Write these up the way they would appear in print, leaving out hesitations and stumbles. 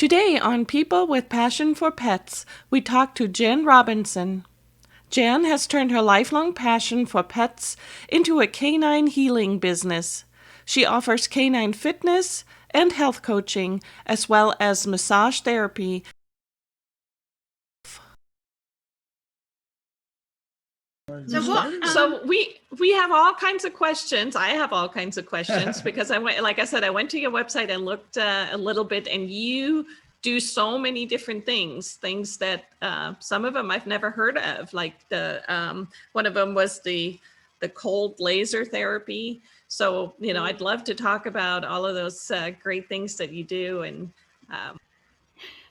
Today on People with Passion for Pets, we talk to Jen Robinson. Jen has turned her lifelong passion for pets into a canine healing business. She offers canine fitness and health coaching, as well as massage therapy. So we have all kinds of questions. I have all kinds of questions because I went, like I said, I went to your website and looked a little bit, and you do so many different things that some of them I've never heard of. Like the one of them was the cold laser therapy. So I'd love to talk about all of those great things that you do. And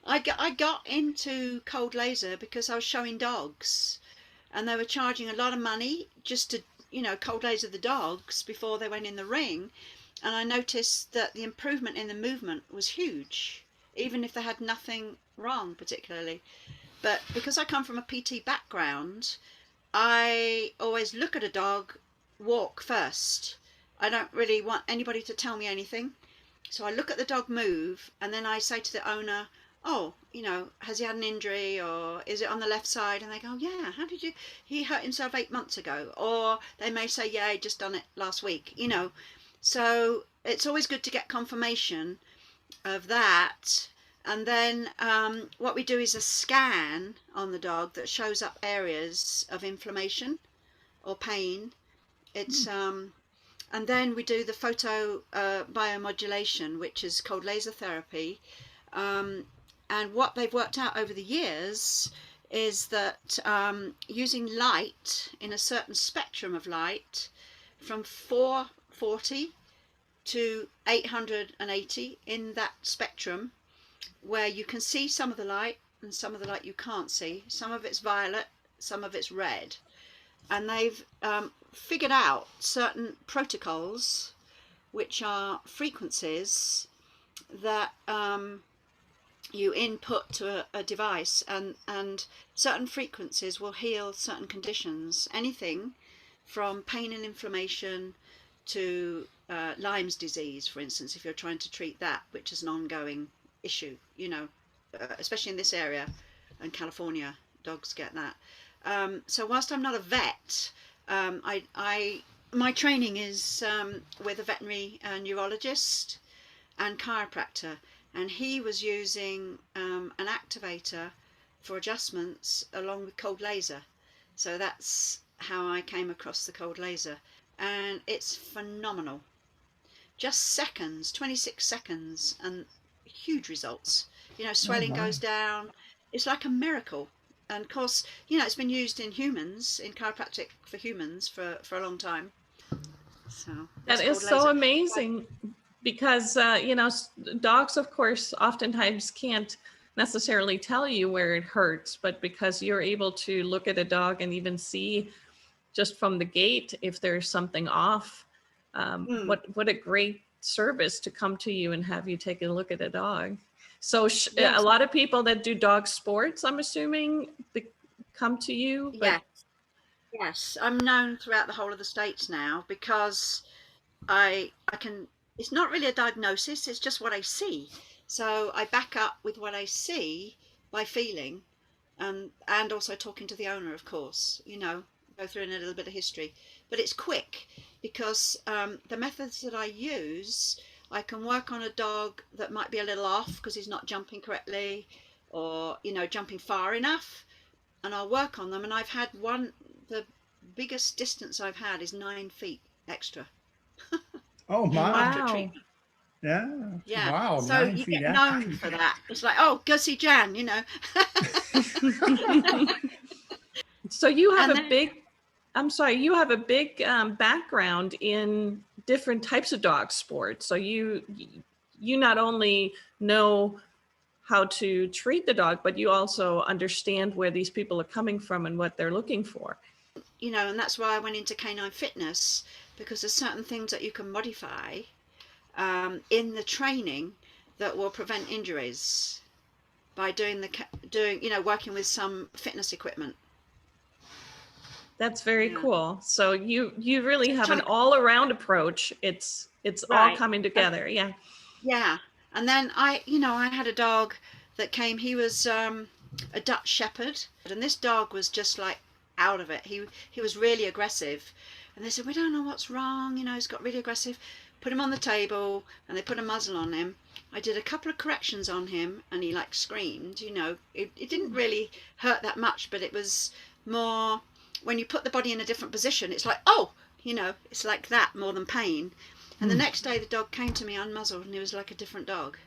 I got into cold laser because I was showing dogs, and they were charging a lot of money just to cold laser the dogs before they went in the ring. And I noticed that the improvement in the movement was huge, even if they had nothing wrong particularly. But because I come from a PT background, I always look at a dog walk first. I don't really want anybody to tell me anything. So I look at the dog move, and then I say to the owner, oh, has he had an injury, or is it on the left side? And they go, yeah, how did you, he hurt himself 8 months ago. Or they may say, yeah, he just done it last week, So it's always good to get confirmation of that. And then what we do is a scan on the dog that shows up areas of inflammation or pain. It's and then we do the photo biomodulation, which is cold laser therapy. And what they've worked out over the years is that using light in a certain spectrum of light from 440 to 880 in that spectrum, where you can see some of the light and some of the light you can't see. Some of it's violet, some of it's red. And they've figured out certain protocols, which are frequencies that you input to a device, and certain frequencies will heal certain conditions, anything from pain and inflammation to Lyme's disease, for instance, if you're trying to treat that, which is an ongoing issue, especially in this area and California, dogs get that. So whilst I'm not a vet, my training is with a veterinary neurologist and chiropractor, and he was using an activator for adjustments along with cold laser. So that's how I came across the cold laser, and it's phenomenal. Just seconds, 26 seconds, and huge results. Swelling goes down. It's like a miracle. And of course, it's been used in humans, in chiropractic for humans for a long time. So that is so amazing. Because, dogs, of course, oftentimes can't necessarily tell you where it hurts, but because you're able to look at a dog and even see just from the gait if there's something off, what a great service to come to you and have you take a look at a dog. So yes. A lot of people that do dog sports, I'm assuming, come to you. But... Yes, I'm known throughout the whole of the States now because I can. It's not really a diagnosis, it's just what I see. So I back up with what I see by feeling, and also talking to the owner, of course, go through in a little bit of history. But it's quick because the methods that I use, I can work on a dog that might be a little off because he's not jumping correctly, or, jumping far enough, and I'll work on them. And I've had the biggest distance I've had is 9 feet extra. Oh my! Wow. Yeah. Wow. So you get known for that. It's like, oh, go see Jan, So you have you have a big background in different types of dog sports. So you not only know how to treat the dog, but you also understand where these people are coming from and what they're looking for. And that's why I went into canine fitness, because there's certain things that you can modify in the training that will prevent injuries by working with some fitness equipment. That's very cool. So you really have an all-around approach. It's all coming together. Yeah. And then I had a dog that came. He was a Dutch Shepherd, and this dog was just like out of it. He was really aggressive, and they said, we don't know what's wrong. He's got really aggressive. Put him on the table, and they put a muzzle on him. I did a couple of corrections on him, and he like screamed. It didn't really hurt that much, but it was more when you put the body in a different position. It's like, oh, it's like that more than pain. And the next day the dog came to me unmuzzled, and he was like a different dog.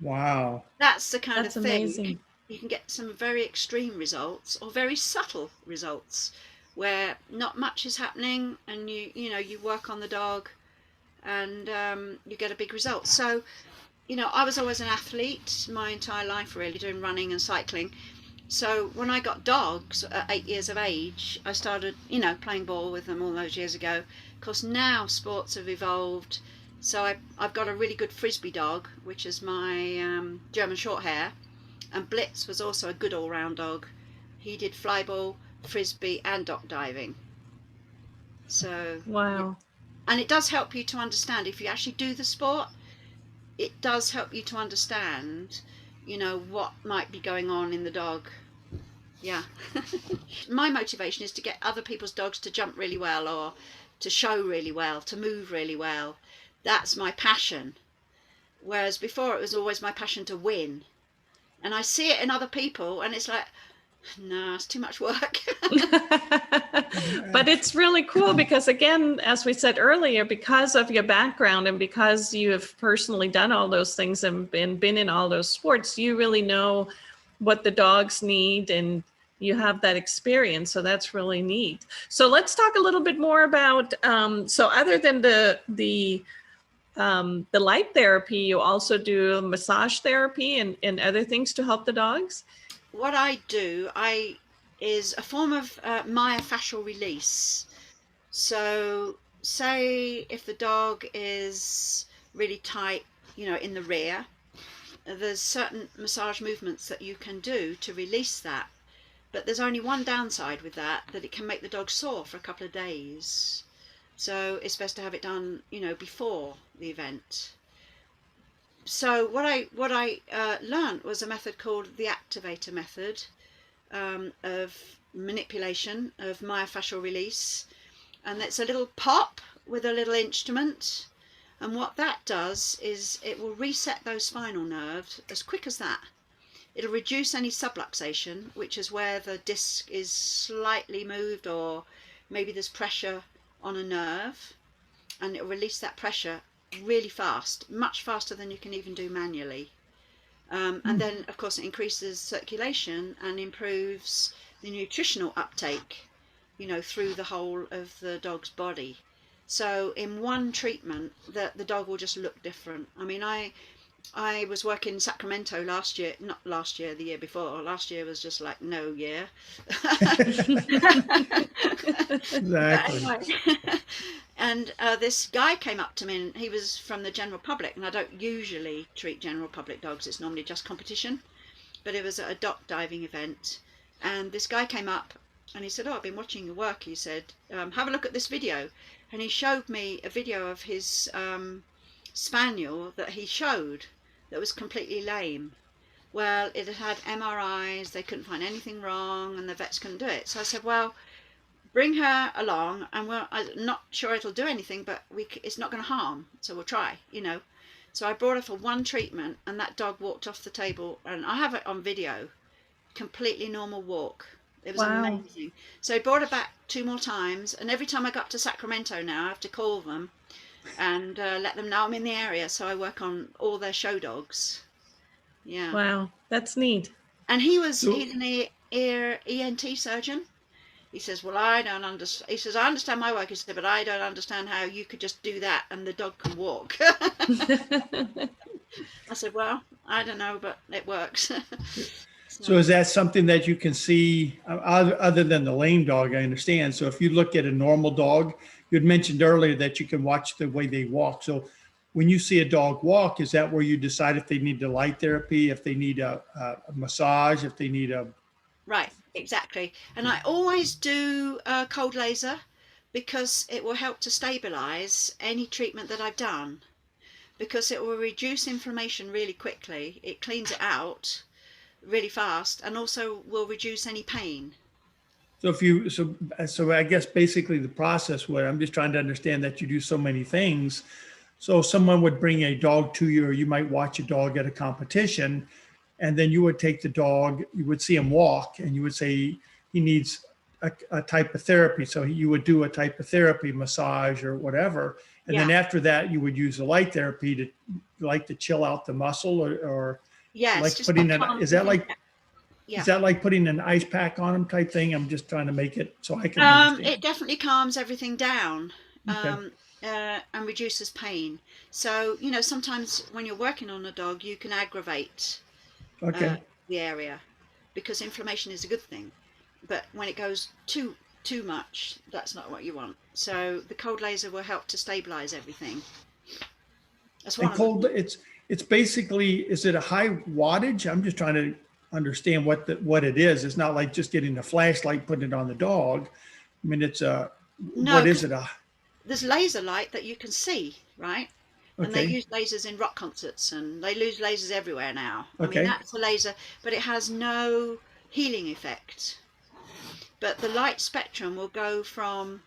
Wow. That's the kind That's of thing. amazing. You can get some very extreme results or very subtle results where not much is happening, and you work on the dog, and you get a big result. So, I was always an athlete my entire life, really, doing running and cycling. So when I got dogs at 8 years of age, I started, playing ball with them all those years ago. Of course, now sports have evolved. So I've got a really good Frisbee dog, which is my German Shorthair. And Blitz was also a good all-round dog. He did flyball, Frisbee and dock diving. So, Wow. and it does help you to understand, if you actually do the sport, it does help you to understand, what might be going on in the dog. Yeah. My motivation is to get other people's dogs to jump really well, or to show really well, to move really well. That's my passion. Whereas before it was always my passion to win. And I see it in other people, and it's like, no, it's too much work. But it's really cool because, again, as we said earlier, because of your background and because you have personally done all those things and been in all those sports, you really know what the dogs need, and you have that experience. So that's really neat. So let's talk a little bit more about, so other than the light therapy, you also do massage therapy and other things to help the dogs? What I do is a form of myofascial release. So say if the dog is really tight, in the rear, there's certain massage movements that you can do to release that. But there's only one downside with that it can make the dog sore for a couple of days. So it's best to have it done, before the event. So what I learned was a method called the activator method of manipulation of myofascial release, and it's a little pop with a little instrument, and what that does is it will reset those spinal nerves as quick as that. It'll reduce any subluxation, which is where the disc is slightly moved, or maybe there's pressure on a nerve, and it'll release that pressure really fast, much faster than you can even do manually. And then, of course, it increases circulation and improves the nutritional uptake, through the whole of the dog's body. So in one treatment, the dog will just look different. I mean, I was working in Sacramento the year before. Last year was just like no year. Exactly. And this guy came up to me, and he was from the general public, and I don't usually treat general public dogs, it's normally just competition, but it was at a dock diving event, and this guy came up and he said, oh, I've been watching your work, he said, have a look at this video. And he showed me a video of his spaniel that he showed that was completely lame. Well, it had MRIs, they couldn't find anything wrong, and the vets couldn't do it. So I said, well, bring her along, and I'm not sure it'll do anything, but it's not going to harm, so we'll try, So I brought her for one treatment, and that dog walked off the table, and I have it on video, completely normal walk. It was amazing. So I brought her back 2 more times, and every time I go up to Sacramento now, I have to call them and let them know I'm in the area, so I work on all their show dogs. Yeah. Wow, that's neat. And he's an ENT surgeon. He says, well, I don't understand. He says, I understand my work, he said, but I don't understand how you could just do that and the dog can walk. I said, well, I don't know, but it works. So is that something that you can see other than the lame dog? I understand. So if you look at a normal dog, you had mentioned earlier that you can watch the way they walk. So when you see a dog walk, is that where you decide if they need the light therapy, if they need a massage, if they need a... Right, exactly. And I always do a cold laser because it will help to stabilize any treatment that I've done. because it will reduce inflammation really quickly. It cleans it out really fast, and also will reduce any pain. So so I guess basically the process, what I'm just trying to understand, that you do so many things. So someone would bring a dog to you, or you might watch a dog at a competition, and then you would take the dog, you would see him walk, and you would say he needs a type of therapy. So you would do a type of therapy, massage or whatever. And then after that, you would use the light therapy to chill out the muscle, or Yes, like just putting is that like putting an ice pack on him type thing? I'm just trying to make it so I can understand. It definitely calms everything down. Okay. And reduces pain. So, sometimes when you're working on a dog, you can aggravate Okay. the area, because inflammation is a good thing. But when it goes too much, that's not what you want. So the cold laser will help to stabilize everything. That's one And cold, it's basically, is it a high wattage? I'm just trying to understand what it is. It's not like just getting a flashlight, putting it on the dog. I mean, it's what is it? There's laser light that you can see, right? And they Okay. use lasers in rock concerts, and they use lasers everywhere now. I Okay. mean, that's a laser, but it has no healing effect. But the light spectrum will go from,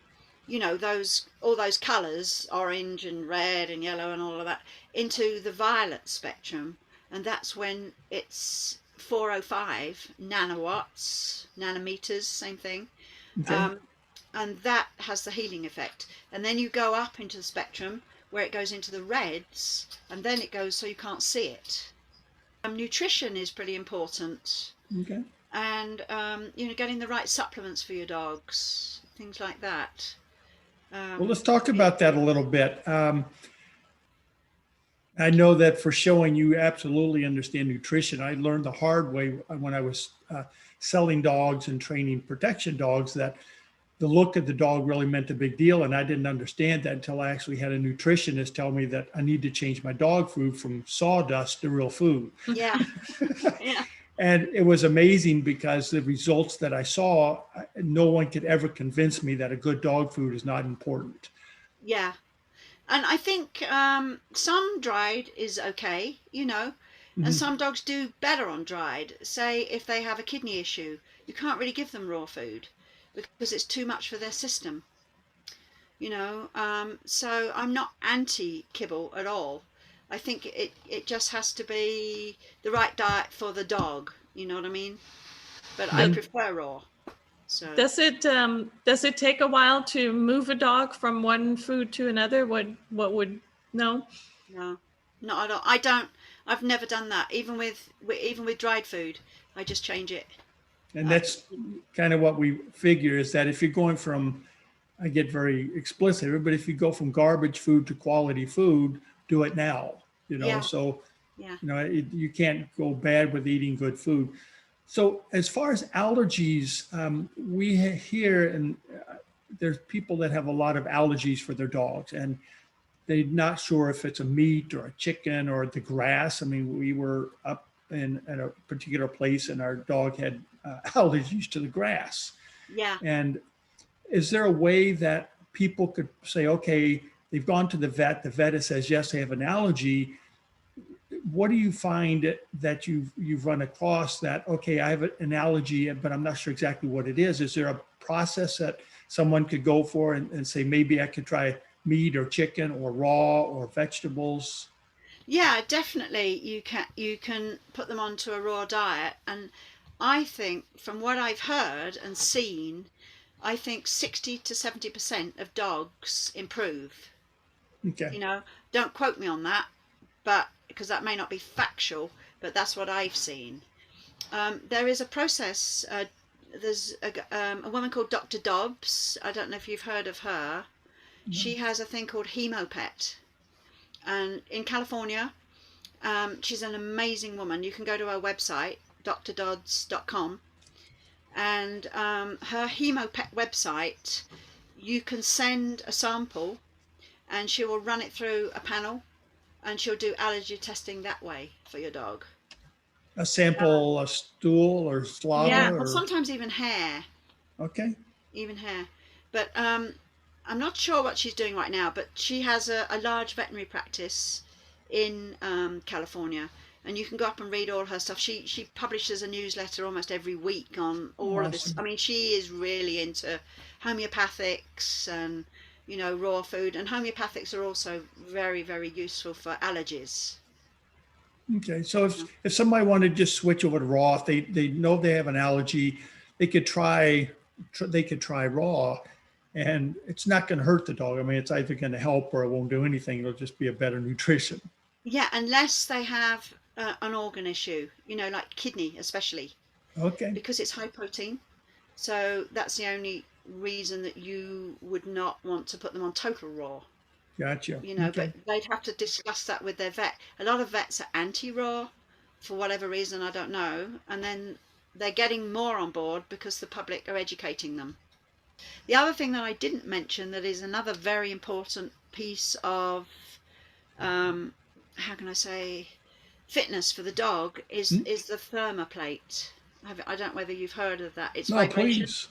all those colors, orange and red and yellow and all of that, into the violet spectrum. And that's when it's 405 nanometers, same thing. Okay. And that has the healing effect. And then you go up into the spectrum where it goes into the reds, and then it goes so you can't see it. Nutrition is pretty important. Okay. And getting the right supplements for your dogs, things like that. Well, let's talk about that a little bit. I know that for showing you absolutely understand nutrition. I learned the hard way when I was selling dogs and training protection dogs, that the look of the dog really meant a big deal. And I didn't understand that until I actually had a nutritionist tell me that I need to change my dog food from sawdust to real food. Yeah. Yeah. And it was amazing, because the results that I saw, no one could ever convince me that a good dog food is not important. Yeah. And I think some dried is okay, and some dogs do better on dried. Say if they have a kidney issue, you can't really give them raw food because it's too much for their system. So I'm not anti-kibble at all. I think it just has to be the right diet for the dog. You know what I mean? But I prefer raw. So does it take a while to move a dog from one food to another? What would no? No, not at all. I've never done that. Even with dried food, I just change it. And that's kind of what we figure, is that if you're going from, I get very explicit here, but if you go from garbage food to quality food, do it now, Yeah. So, Yeah. you can't go bad with eating good food. So as far as allergies, we hear, and there's people that have a lot of allergies for their dogs, and they're not sure if it's a meat or a chicken or the grass. I mean, we were up at a particular place, and our dog had allergies to the grass. Yeah. And is there a way that people could say, okay, they've gone to the vet says, yes, they have an allergy. What do you find that you've run across that, okay, I have an allergy, but I'm not sure exactly what it is? Is there a process that someone could go for and say, maybe I could try meat or chicken or raw or vegetables? Yeah, definitely. You can put them onto a raw diet, and I think from what I've heard and seen, I think 60 to 70% of dogs improve. Okay. Don't quote me on that, but because that may not be factual, but that's what I've seen. There is a process. There's a woman called Dr. Dobbs. I don't know if you've heard of her. Mm-hmm. She has a thing called HemoPet, and in California, she's an amazing woman. You can go to her website, drdodds.com, and her HemoPet website, you can send a sample, and she will run it through a panel, and she'll do allergy testing that way for your dog. A sample, a stool or saliva? Yeah, or sometimes even hair. Okay. Even hair. But I'm not sure what she's doing right now, but she has a large veterinary practice in California, and you can go up and read all her stuff. She publishes a newsletter almost every week on all of this. Awesome. I mean, she is really into homeopathics and, you know, raw food, and homeopathics are also very, very useful for allergies. Okay, so if somebody wanted to just switch over to raw, if they know they have an allergy, they could try raw, and it's not going to hurt the dog. I mean, it's either going to help or it won't do anything. It'll just be a better nutrition. Yeah, unless they have an organ issue, you know, like kidney especially, Okay, because it's high protein. So that's the only reason that you would not want to put them on total raw. gotcha. You know, Okay. but they'd have to discuss that with their vet. A lot of vets are anti-raw for whatever reason, I don't know, and then they're getting more on board because the public are educating them. The other thing that I didn't mention that is another very important piece of how can I say, fitness for the dog is the thermoplate. I don't know whether you've heard of that. It's No, vibration. please.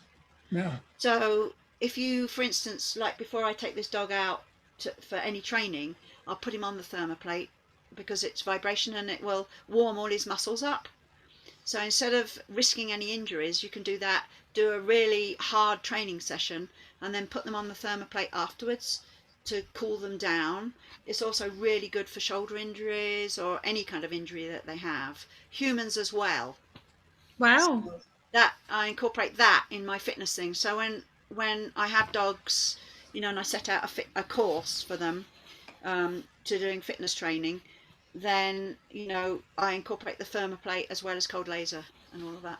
Yeah. So if you, for instance, like before I take this dog out for any training, I'll put him on the thermoplate because it's vibration and it will warm all his muscles up. So instead of risking any injuries, you can do that, do a really hard training session and then put them on the thermoplate afterwards to cool them down. It's also really good for shoulder injuries or any kind of injury that they have. Humans as well. Wow. So that I incorporate that in my fitness thing. So when I have dogs, you know, and I set out a course for them to doing fitness training, then, you know, I incorporate the thermoplate as well as cold laser and all of that.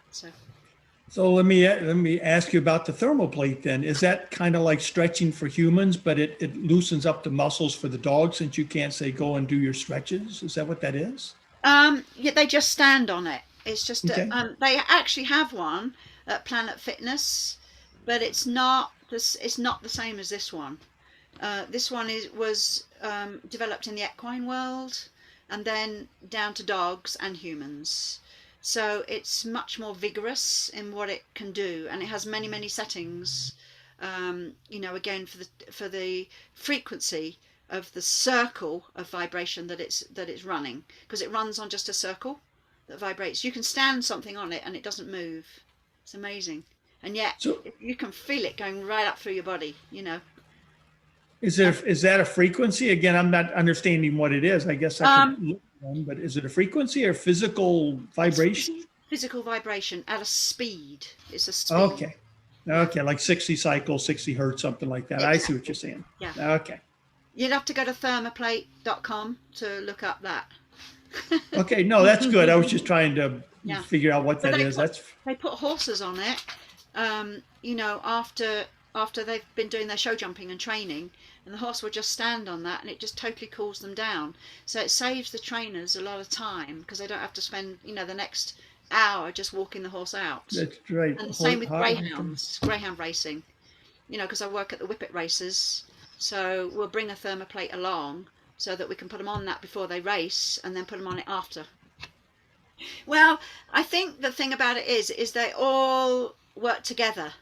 So let me ask you about the thermoplate then. Is that kind of like stretching for humans, but it loosens up the muscles for the dog since you can't say go and do your stretches? Is that what that is? Yeah, they just stand on it. It's just Okay. they actually have one at Planet Fitness, but it's not the same as this one. This one was developed in the equine world and then down to dogs and humans. So it's much more vigorous in what it can do, and it has many settings. You know, again for the frequency of the circle of vibration that it's running, because it runs on just a circle that vibrates. You can stand something on it and it doesn't move. It's amazing, and yet you can feel it going right up through your body. You know. Is that a frequency? Again, I'm not understanding what it is. I guess I could look at one, but is it a frequency or physical vibration? Physical vibration at a speed. It's a speed. Okay. Okay, like 60 cycles, 60 hertz, something like that. Exactly. I see what you're saying. Yeah. Okay. You'd have to go to thermoplate.com to look up that. Okay, no, that's good. I was just trying to Yeah. figure out what that is. They put horses on it, you know, after they've been doing their show jumping and training, and the horse will just stand on that and it just totally cools them down. So it saves the trainers a lot of time because they don't have to spend, you know, the next hour just walking the horse out. That's right. And the same with greyhound racing, you know, because I work at the whippet races, so we'll bring a thermoplate along so that we can put them on that before they race and then put them on it after. Well, I think the thing about it is they all work together,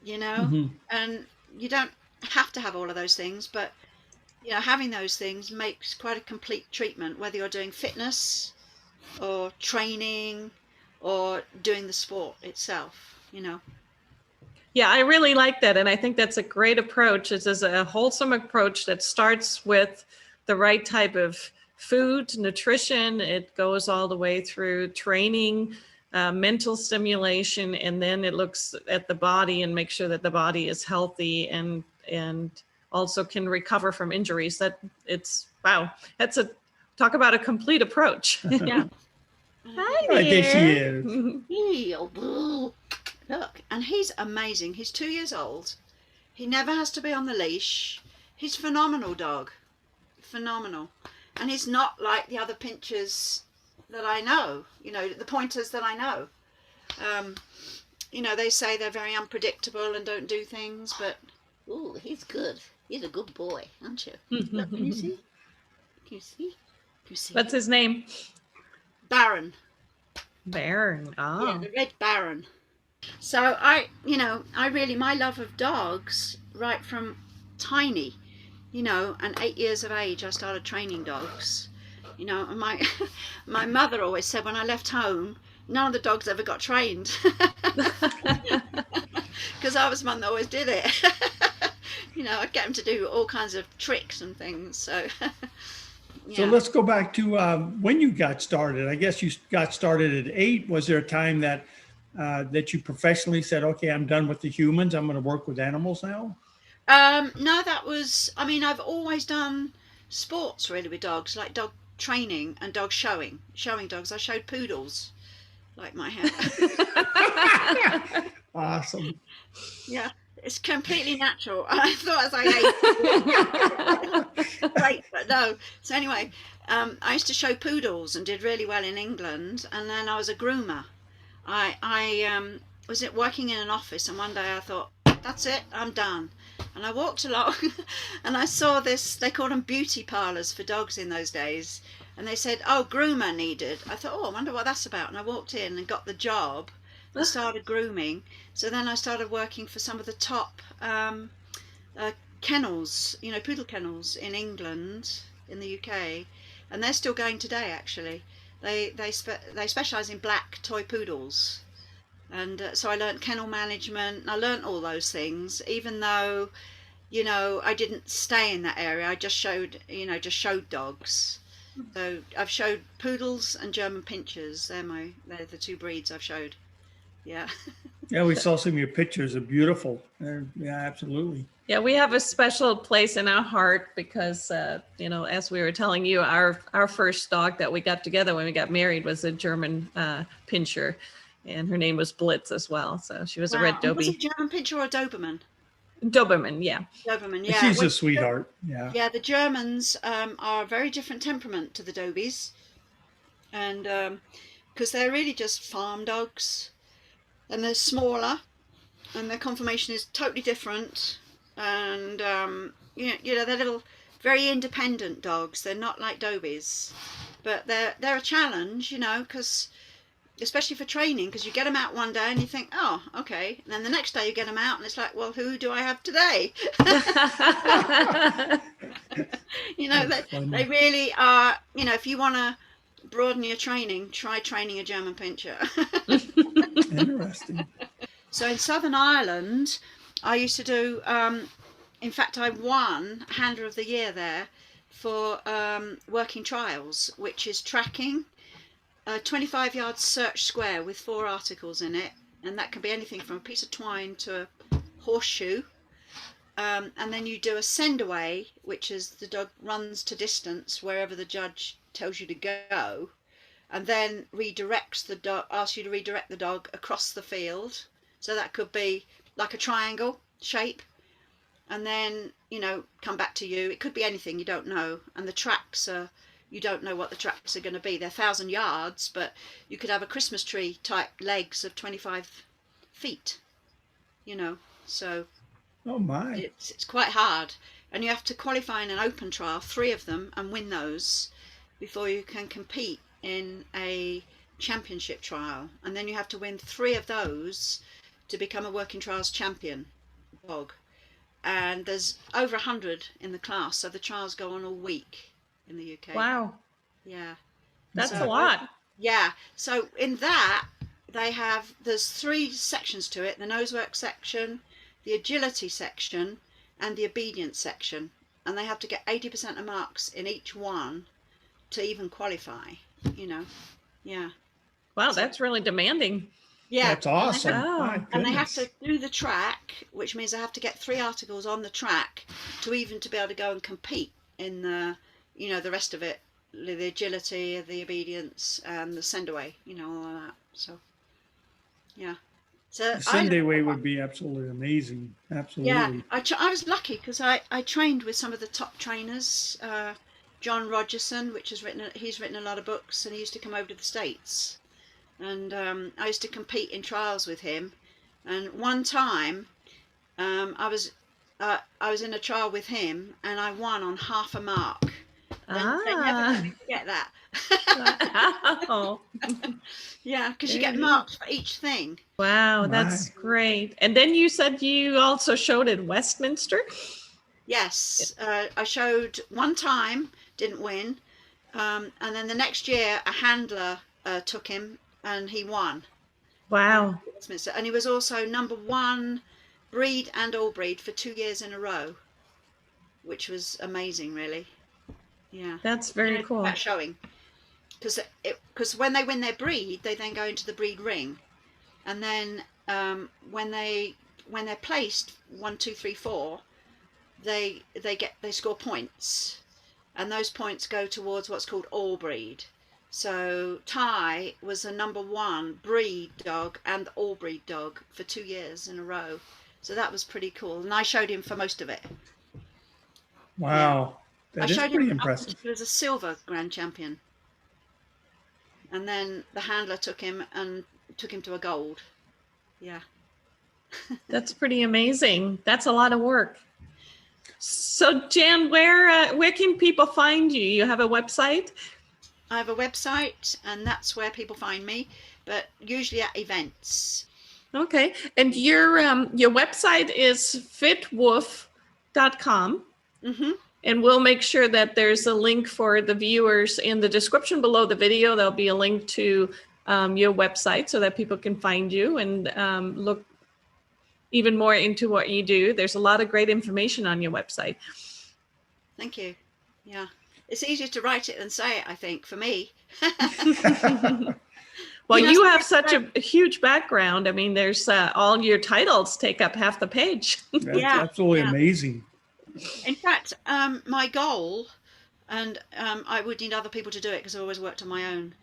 you know, and you don't have to have all of those things, but, you know, having those things makes quite a complete treatment, whether you're doing fitness or training or doing the sport itself, you know. Yeah, I really like that. And I think that's a great approach. It's a wholesome approach that starts with the right type of food, nutrition. It goes all the way through training, mental stimulation, and then it looks at the body and makes sure that the body is healthy and also can recover from injuries. Wow, that's talk about a complete approach. Yeah. Hi Right, there she there. is. Look, and he's amazing. He's 2 years old. He never has to be on the leash. He's a phenomenal dog. Phenomenal. And he's not like the other pinchers that I know, you know, the pointers that I know. You know, they say they're very unpredictable and don't do things, but ooh, he's good. He's a good boy, aren't you? Look, can you see? Can you see? Can you see? What's his name? Baron. Baron. Oh. Yeah, the Red Baron. So my love of dogs right from tiny you know, and 8 years of age, I started training dogs. You know, and my my mother always said when I left home, none of the dogs ever got trained, because I was one that always did it. You know, I'd get them to do all kinds of tricks and things. So, yeah. So let's go back to when you got started. I guess you got started at 8. Was there a time that that you professionally said, okay, I'm done with the humans, I'm going to work with animals now? No, that was, I mean, I've always done sports really with dogs, like dog training and dog showing dogs. I showed poodles, like my hair. Awesome. Yeah, it's completely natural. I thought as I ate, great, but no. So anyway, I used to show poodles and did really well in England, and then I was a groomer. I was working in an office, and one day I thought, that's it, I'm done. And I walked along and I saw this, they called them beauty parlours for dogs in those days. And they said, oh, groomer needed. I thought, oh, I wonder what that's about. And I walked in and got the job and started grooming. So then I started working for some of the top kennels, you know, poodle kennels in England, in the UK. And they're still going today, actually. They specialise in black toy poodles. And so I learned kennel management. I learned all those things, even though, you know, I didn't stay in that area. I just showed, you know, dogs. So I've showed poodles and German pinschers. They're the two breeds I've showed. Yeah. Yeah, we saw some of your pictures. They're beautiful. Yeah, absolutely. Yeah, we have a special place in our heart because, you know, as we were telling you, our first dog that we got together when we got married was a German pinscher. And her name was Blitz as well. So she was a red Dobie. Was it German pinscher or a Doberman? Doberman, yeah. Doberman, yeah. She's a sweetheart. Yeah. Yeah, the Germans are a very different temperament to the Dobies. And because they're really just farm dogs. And they're smaller. And their conformation is totally different. And, you know, they're little, very independent dogs. They're not like Dobies. But they're a challenge, you know, because... especially for training, because you get them out one day and you think, oh, okay. And then the next day you get them out and it's like, well, who do I have today? You know, they really are, you know, if you want to broaden your training, try training a German pinscher. Interesting. So in Southern Ireland, I used to do, in fact, I won Handler of the Year there for working trials, which is tracking a 25-yard search square with 4 articles in it, and that can be anything from a piece of twine to a horseshoe. And then you do a send away, which is the dog runs to distance wherever the judge tells you to go, and then redirects the dog, asks you to redirect the dog across the field. So that could be like a triangle shape, and then, you know, come back to you. It could be anything, you don't know. And the tracks are, you don't know what the tracks are going to be. They're 1,000 yards, but you could have a Christmas tree type legs of 25 feet, you know. So oh my, it's quite hard. And you have to qualify in an open trial, 3 of them, and win those before you can compete in a championship trial. And then you have to win 3 of those to become a working trials champion dog. And there's over 100 in the class, so the trials go on all week in the UK. Wow. Yeah. That's a lot. Yeah. So in that, there's 3 sections to it: the nosework section, the agility section, and the obedience section. And they have to get 80% of marks in each one to even qualify, you know. Yeah. Wow, that's really demanding. Yeah. That's awesome. And they have to do the track, which means they have to get 3 articles on the track to be able to go and compete in the, you know, the rest of it, the agility, the obedience, and the send away, you know, all of that. So, yeah. So the send away would be absolutely amazing. Absolutely. Yeah, I was lucky because I trained with some of the top trainers. John Rogerson, he's written a lot of books, and he used to come over to the States. And I used to compete in trials with him. And one time, I was in a trial with him, and I won on half a mark. They never let me forget that. Wow. Yeah, because you get marks for each thing. Wow, that's great. And then you said you also showed at Westminster? Yes, I showed one time, didn't win, and then the next year a handler took him and he won. Wow. And he was also #1 breed and all breed for 2 years in a row, which was amazing, really. Yeah, That's very cool. about showing, because when they win their breed, they then go into the breed ring, and then when they're placed 1, 2, 3, 4, they score points, and those points go towards what's called all breed. So Ty was a #1 breed dog and all breed dog for 2 years in a row. So that was pretty cool, and I showed him for most of it. Wow. I That is showed pretty him impressive. He was a silver grand champion, and then the handler took him to a gold. Yeah. That's pretty amazing. That's a lot of work. So Jan, where can people find you? You have a website? I have a website, and that's where people find me, but usually at events. Okay. And your website is FitWOOF.com. Mm-hmm. And we'll make sure that there's a link for the viewers in the description below the video. There'll be a link to your website so that people can find you and look even more into what you do. There's a lot of great information on your website. Thank you. Yeah. It's easier to write it than say it, I think, for me. Well, You know, you have such a huge background. I mean, there's all your titles take up half the page. That's Yeah, absolutely yeah. amazing. In fact, my goal, and I would need other people to do it because I always worked on my own,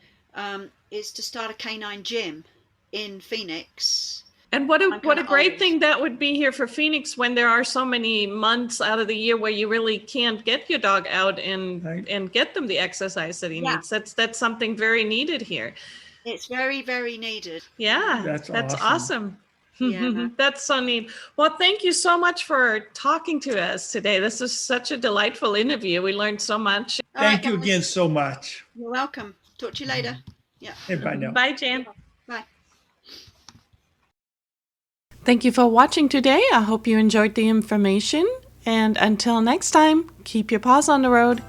is to start a canine gym in Phoenix. And what a kinda great old. thing that would be here for Phoenix when there are so many months out of the year where you really can't get your dog out and Right. and get them the exercise that he Yeah. needs. That's something very needed here. It's very, very needed. Yeah, That's awesome. Yeah. That's so neat. Well, thank you so much for talking to us today. This is such a delightful interview. We learned so much. All right, Thank you guys. again so much. You're welcome. Talk to you later. Yeah. Hey, bye now. Bye, Jan. Bye. Thank you for watching today. I hope you enjoyed the information. And until next time, keep your paws on the road.